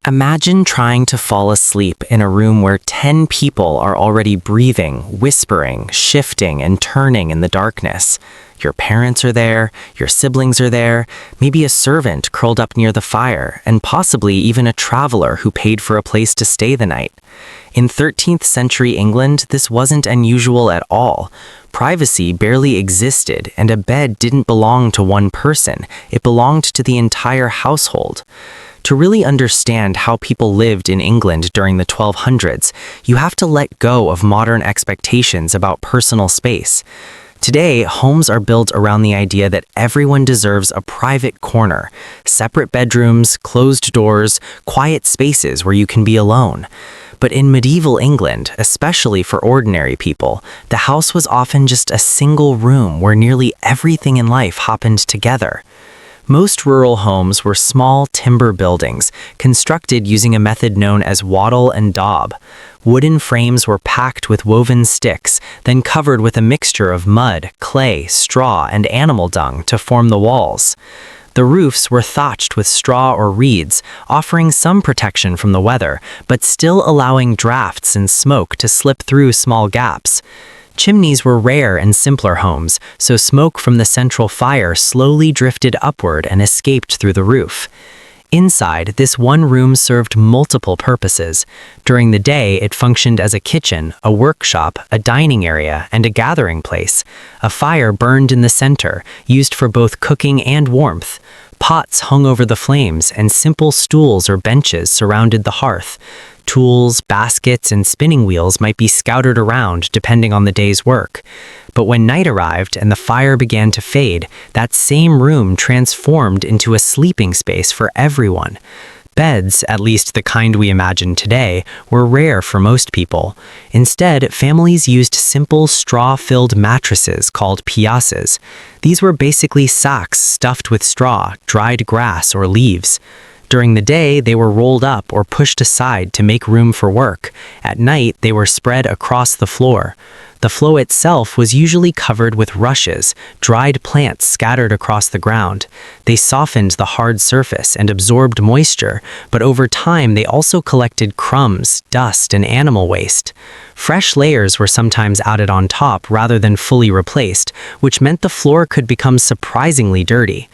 Imagine trying to fall asleep in a room where 10 people are already breathing, whispering, shifting, and turning in the darkness. Your parents are there, your siblings are there, maybe a servant curled up near the fire, and possibly even a traveler who paid for a place to stay the night. In 13th century England, this wasn't unusual at all. Privacy barely existed, and a bed didn't belong to one person. It belonged to the entire household. To really understand how people lived in England during the 1200s, you have to let go of modern expectations about personal space. Today, homes are built around the idea that everyone deserves a private corner, separate bedrooms, closed doors, quiet spaces where you can be alone. But in medieval England, especially for ordinary people, the house was often just a single room where nearly everything in life happened together. Most rural homes were small timber buildings, constructed using a method known as wattle and daub. Wooden frames were packed with woven sticks, then covered with a mixture of mud, clay, straw, and animal dung to form the walls. The roofs were thatched with straw or reeds, offering some protection from the weather, but still allowing drafts and smoke to slip through small gaps. Chimneys were rare in simpler homes, so smoke from the central fire slowly drifted upward and escaped through the roof. Inside, this one room served multiple purposes. During the day, it functioned as a kitchen, a workshop, a dining area, and a gathering place. A fire burned in the center, used for both cooking and warmth. Pots hung over the flames, and simple stools or benches surrounded the hearth. Tools, baskets, and spinning wheels might be scattered around depending on the day's work. But when night arrived and the fire began to fade, that same room transformed into a sleeping space for everyone. Beds, at least the kind we imagine today, were rare for most people. Instead, families used simple straw-filled mattresses called piasses. These were basically sacks stuffed with straw, dried grass, or leaves. During the day, they were rolled up or pushed aside to make room for work. At night, they were spread across the floor. The floor itself was usually covered with rushes, dried plants scattered across the ground. They softened the hard surface and absorbed moisture, but over time they also collected crumbs, dust, and animal waste. Fresh layers were sometimes added on top rather than fully replaced, which meant the floor could become surprisingly dirty.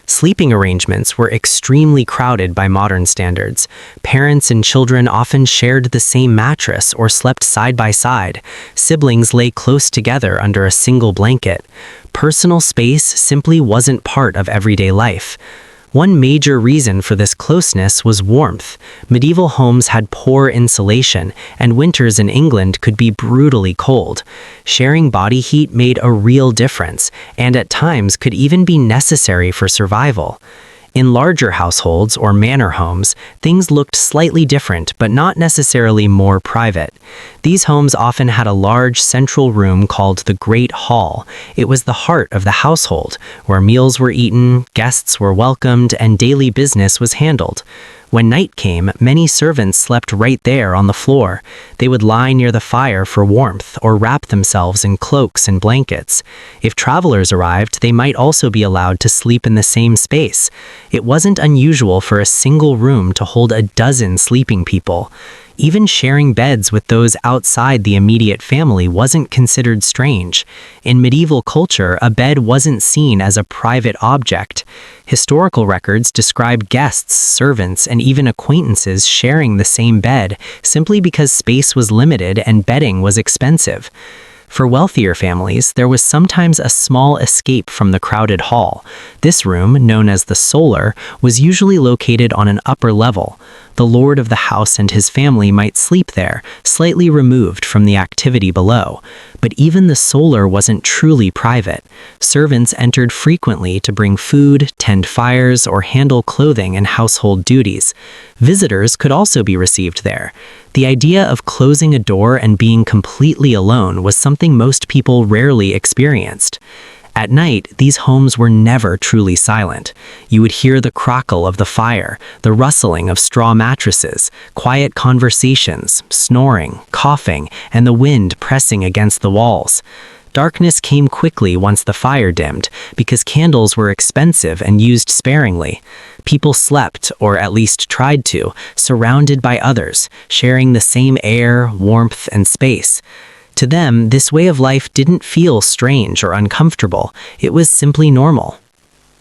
Sleeping arrangements were extremely crowded by modern standards. Parents and children often shared the same mattress or slept side by side. Siblings lay close together under a single blanket. Personal space simply wasn't part of everyday life. One major reason for this closeness was warmth. Medieval homes had poor insulation, and winters in England could be brutally cold. Sharing body heat made a real difference, and at times could even be necessary for survival. In larger households or manor homes, things looked slightly different, but not necessarily more private. These homes often had a large central room called the Great Hall. It was the heart of the household, where meals were eaten, guests were welcomed, and daily business was handled. When night came, many servants slept right there on the floor. They would lie near the fire for warmth or wrap themselves in cloaks and blankets. If travelers arrived, they might also be allowed to sleep in the same space. It wasn't unusual for a single room to hold a dozen sleeping people. Even sharing beds with those outside the immediate family wasn't considered strange. In medieval culture, a bed wasn't seen as a private object. Historical records describe guests, servants, and even acquaintances sharing the same bed simply because space was limited and bedding was expensive. For wealthier families, there was sometimes a small escape from the crowded hall. This room, known as the solar, was usually located on an upper level. The lord of the house and his family might sleep there, slightly removed from the activity below. But even the solar wasn't truly private. Servants entered frequently to bring food, tend fires, or handle clothing and household duties. Visitors could also be received there. The idea of closing a door and being completely alone was something most people rarely experienced. At night, these homes were never truly silent. You would hear the crackle of the fire, the rustling of straw mattresses, quiet conversations, snoring, coughing, and the wind pressing against the walls. Darkness came quickly once the fire dimmed, because candles were expensive and used sparingly. People slept, or at least tried to, surrounded by others, sharing the same air, warmth, and space. To them, this way of life didn't feel strange or uncomfortable. It was simply normal.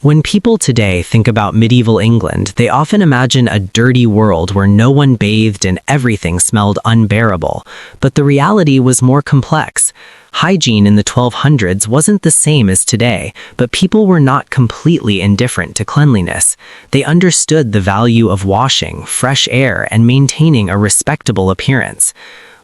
When people today think about medieval England, they often imagine a dirty world where no one bathed and everything smelled unbearable. But the reality was more complex. Hygiene in the 1200s wasn't the same as today, but people were not completely indifferent to cleanliness. They understood the value of washing, fresh air, and maintaining a respectable appearance.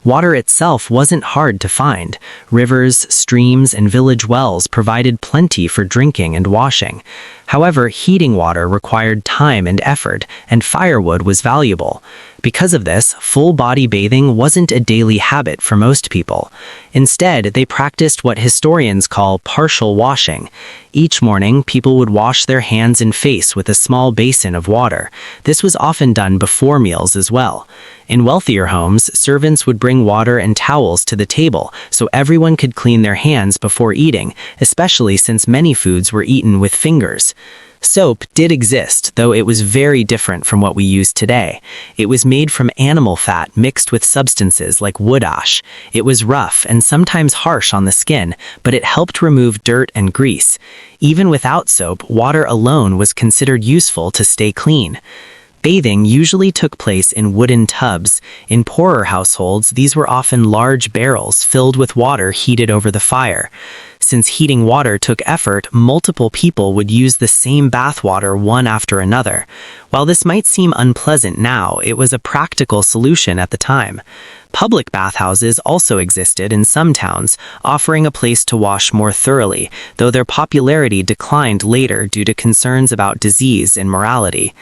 Water itself wasn't hard to find. Rivers, streams, and village wells provided plenty for drinking and washing. However, heating water required time and effort, and firewood was valuable. Because of this, full-body bathing wasn't a daily habit for most people. Instead, they practiced what historians call partial washing. Each morning, people would wash their hands and face with a small basin of water. This was often done before meals as well. In wealthier homes, servants would bring water and towels to the table so everyone could clean their hands before eating, especially since many foods were eaten with fingers. Soap did exist, though it was very different from what we use today. It was made from animal fat mixed with substances like wood ash. It was rough and sometimes harsh on the skin, but it helped remove dirt and grease. Even without soap, water alone was considered useful to stay clean. Bathing usually took place in wooden tubs. In poorer households, these were often large barrels filled with water heated over the fire. Since heating water took effort, multiple people would use the same bath water one after another. While this might seem unpleasant now, it was a practical solution at the time. Public bathhouses also existed in some towns, offering a place to wash more thoroughly, though their popularity declined later due to concerns about disease and morality.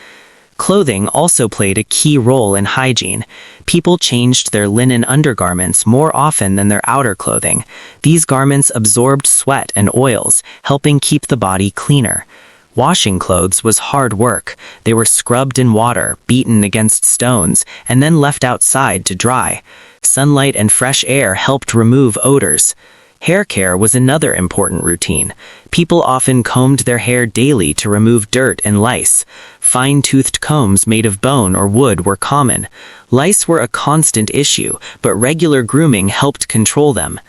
Clothing also played a key role in hygiene. People changed their linen undergarments more often than their outer clothing. These garments absorbed sweat and oils, helping keep the body cleaner. Washing clothes was hard work. They were scrubbed in water, beaten against stones, and then left outside to dry. Sunlight and fresh air helped remove odors. Hair care was another important routine. People often combed their hair daily to remove dirt and lice. Fine-toothed combs made of bone or wood were common. Lice were a constant issue, but regular grooming helped control them.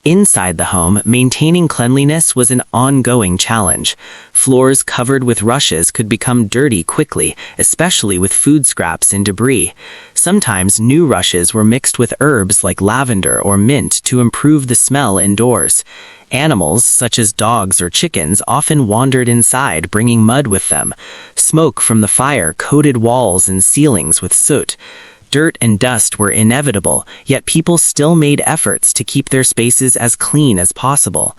Inside the home, maintaining cleanliness was an ongoing challenge. Floors covered with rushes could become dirty quickly, especially with food scraps and debris. Sometimes new rushes were mixed with herbs like lavender or mint to improve the smell indoors. Animals, such as dogs or chickens, often wandered inside, bringing mud with them. Smoke from the fire coated walls and ceilings with soot. Dirt and dust were inevitable, yet people still made efforts to keep their spaces as clean as possible.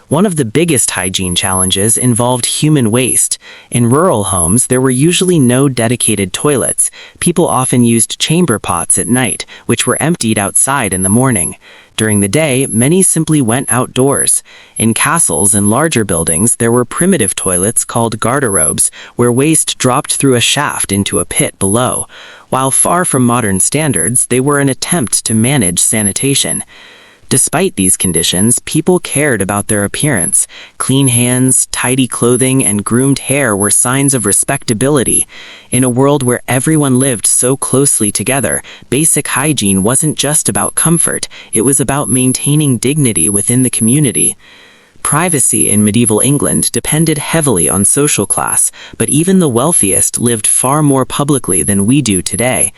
One of the biggest hygiene challenges involved human waste. In rural homes, there were usually no dedicated toilets. People often used chamber pots at night, which were emptied outside in the morning. During the day, many simply went outdoors. In castles and larger buildings, there were primitive toilets called garderobes, where waste dropped through a shaft into a pit below. While far from modern standards, they were an attempt to manage sanitation. Despite these conditions, people cared about their appearance. Clean hands, tidy clothing, and groomed hair were signs of respectability. In a world where everyone lived so closely together, basic hygiene wasn't just about comfort, it was about maintaining dignity within the community. Privacy in medieval England depended heavily on social class, but even the wealthiest lived far more publicly than we do today.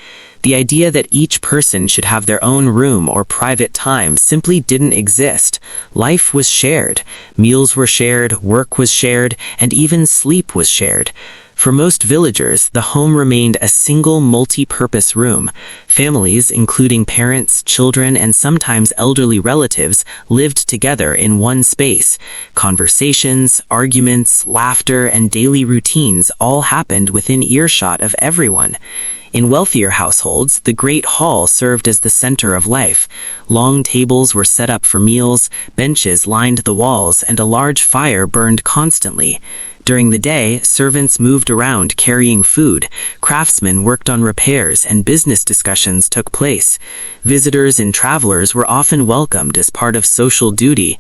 The idea that each person should have their own room or private time simply didn't exist. Life was shared. Meals were shared, work was shared, and even sleep was shared. For most villagers, the home remained a single multi-purpose room. Families, including parents, children, and sometimes elderly relatives, lived together in one space. Conversations, arguments, laughter, and daily routines all happened within earshot of everyone. In wealthier households, the Great Hall served as the center of life. Long tables were set up for meals, benches lined the walls, and a large fire burned constantly. During the day, servants moved around carrying food, craftsmen worked on repairs, and business discussions took place. Visitors and travelers were often welcomed as part of social duty.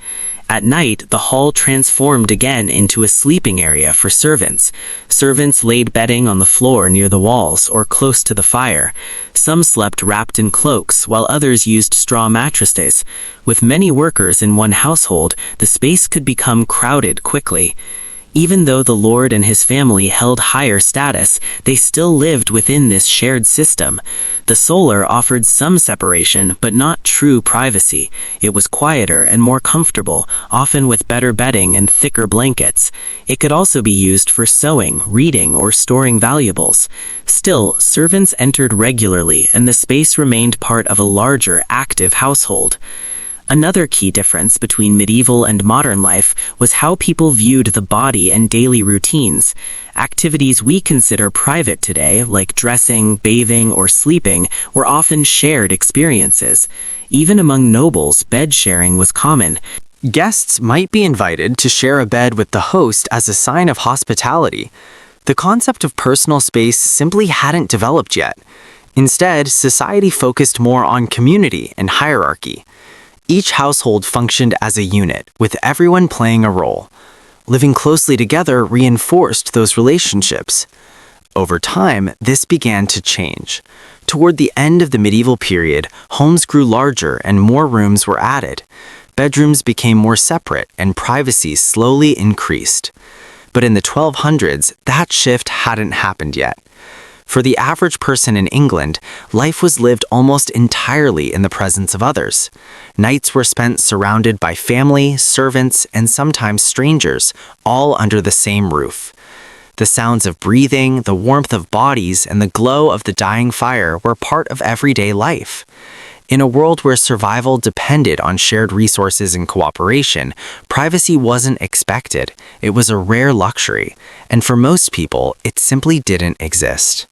At night, the hall transformed again into a sleeping area for servants. Servants laid bedding on the floor near the walls or close to the fire. Some slept wrapped in cloaks, while others used straw mattresses. With many workers in one household, the space could become crowded quickly. Even though the lord and his family held higher status, they still lived within this shared system. The solar offered some separation, but not true privacy. It was quieter and more comfortable, often with better bedding and thicker blankets. It could also be used for sewing, reading, or storing valuables. Still, servants entered regularly, and the space remained part of a larger, active household. Another key difference between medieval and modern life was how people viewed the body and daily routines. Activities we consider private today, like dressing, bathing, or sleeping, were often shared experiences. Even among nobles, bed sharing was common. Guests might be invited to share a bed with the host as a sign of hospitality. The concept of personal space simply hadn't developed yet. Instead, society focused more on community and hierarchy. Each household functioned as a unit, with everyone playing a role. Living closely together reinforced those relationships. Over time, this began to change. Toward the end of the medieval period, homes grew larger and more rooms were added. Bedrooms became more separate and privacy slowly increased. But in the 1200s, that shift hadn't happened yet. For the average person in England, life was lived almost entirely in the presence of others. Nights were spent surrounded by family, servants, and sometimes strangers, all under the same roof. The sounds of breathing, the warmth of bodies, and the glow of the dying fire were part of everyday life. In a world where survival depended on shared resources and cooperation, privacy wasn't expected. It was a rare luxury, and for most people, it simply didn't exist.